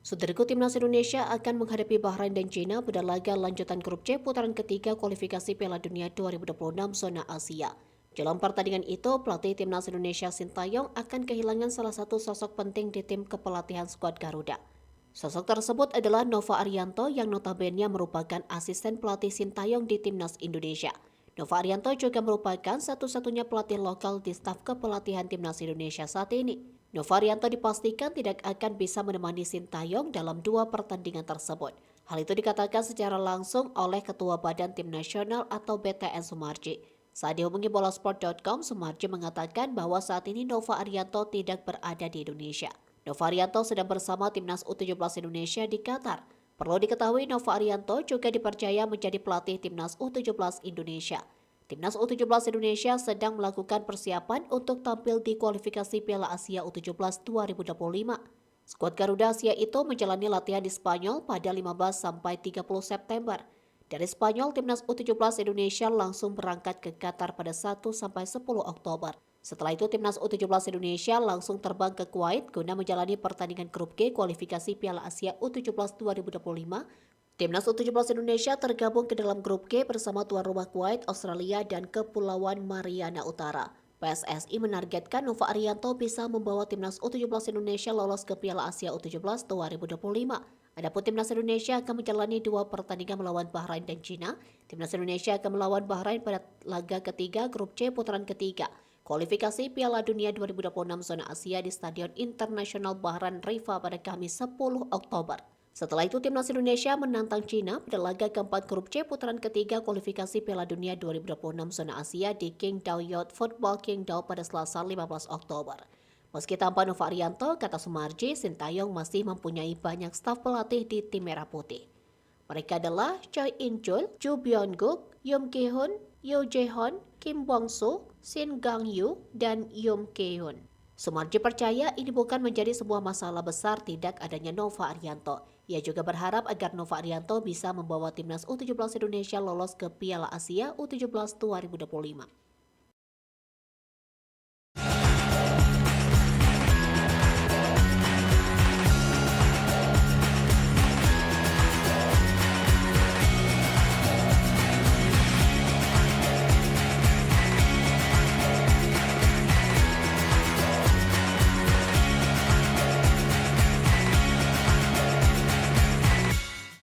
Saudaraku, Timnas Indonesia akan menghadapi Bahrain dan China pada laga lanjutan grup C putaran ketiga kualifikasi Piala Dunia 2026 zona Asia. Dalam pertandingan itu, pelatih Timnas Indonesia Sintayong akan kehilangan salah satu sosok penting di tim kepelatihan skuad Garuda. Sosok tersebut adalah Nova Arianto yang notabene merupakan asisten pelatih Sintayong di Timnas Indonesia. Nova Arianto juga merupakan satu-satunya pelatih lokal di staf kepelatihan Timnas Indonesia saat ini. Nova Arianto dipastikan tidak akan bisa menemani Sintayong dalam dua pertandingan tersebut. Hal itu dikatakan secara langsung oleh Ketua Badan Tim Nasional atau BTN Sumarji. Saat dihubungi bolasport.com, Sumarji mengatakan bahwa saat ini Nova Arianto tidak berada di Indonesia. Nova Arianto sedang bersama Timnas U17 Indonesia di Qatar. Perlu diketahui, Nova Arianto juga dipercaya menjadi pelatih Timnas U17 Indonesia. Timnas U17 Indonesia sedang melakukan persiapan untuk tampil di kualifikasi Piala Asia U17 2025. Skuad Garuda Asia itu menjalani latihan di Spanyol pada 15 sampai 30 September. Dari Spanyol, Timnas U17 Indonesia langsung berangkat ke Qatar pada 1 sampai 10 Oktober. Setelah itu, Timnas U17 Indonesia langsung terbang ke Kuwait guna menjalani pertandingan grup G kualifikasi Piala Asia U17 2025. Timnas U17 Indonesia tergabung ke dalam grup G bersama tuan rumah Kuwait, Australia, dan Kepulauan Mariana Utara. PSSI menargetkan Nova Arianto bisa membawa Timnas U17 Indonesia lolos ke Piala Asia U17 2025. Adapun Timnas Indonesia akan menjalani dua pertandingan melawan Bahrain dan China. Timnas Indonesia akan melawan Bahrain pada laga ketiga grup C putaran ketiga kualifikasi Piala Dunia 2026 zona Asia di Stadion Internasional Bahrain Rifa pada Kamis 10 Oktober. Setelah itu, Timnas Indonesia menantang China pada laga keempat grup C putaran ketiga kualifikasi Piala Dunia 2026 zona Asia di Qingdao Youth Football Qingdao pada Selasa 15 Oktober. Meski tanpa Nova Arianto, kata Sumarji, Sintayong masih mempunyai banyak staf pelatih di tim Merah Putih. Mereka adalah Choi In-chul, Ju Byung-guk, Yum Ki-hun, Yoo Jae-hon, Kim Bong-soo, Shin Gang-yu, dan Yum Ki-hun. Sumarji percaya ini bukan menjadi sebuah masalah besar tidak adanya Nova Arianto. Ia juga berharap agar Nova Arianto bisa membawa Timnas U17 Indonesia lolos ke Piala Asia U17 2025.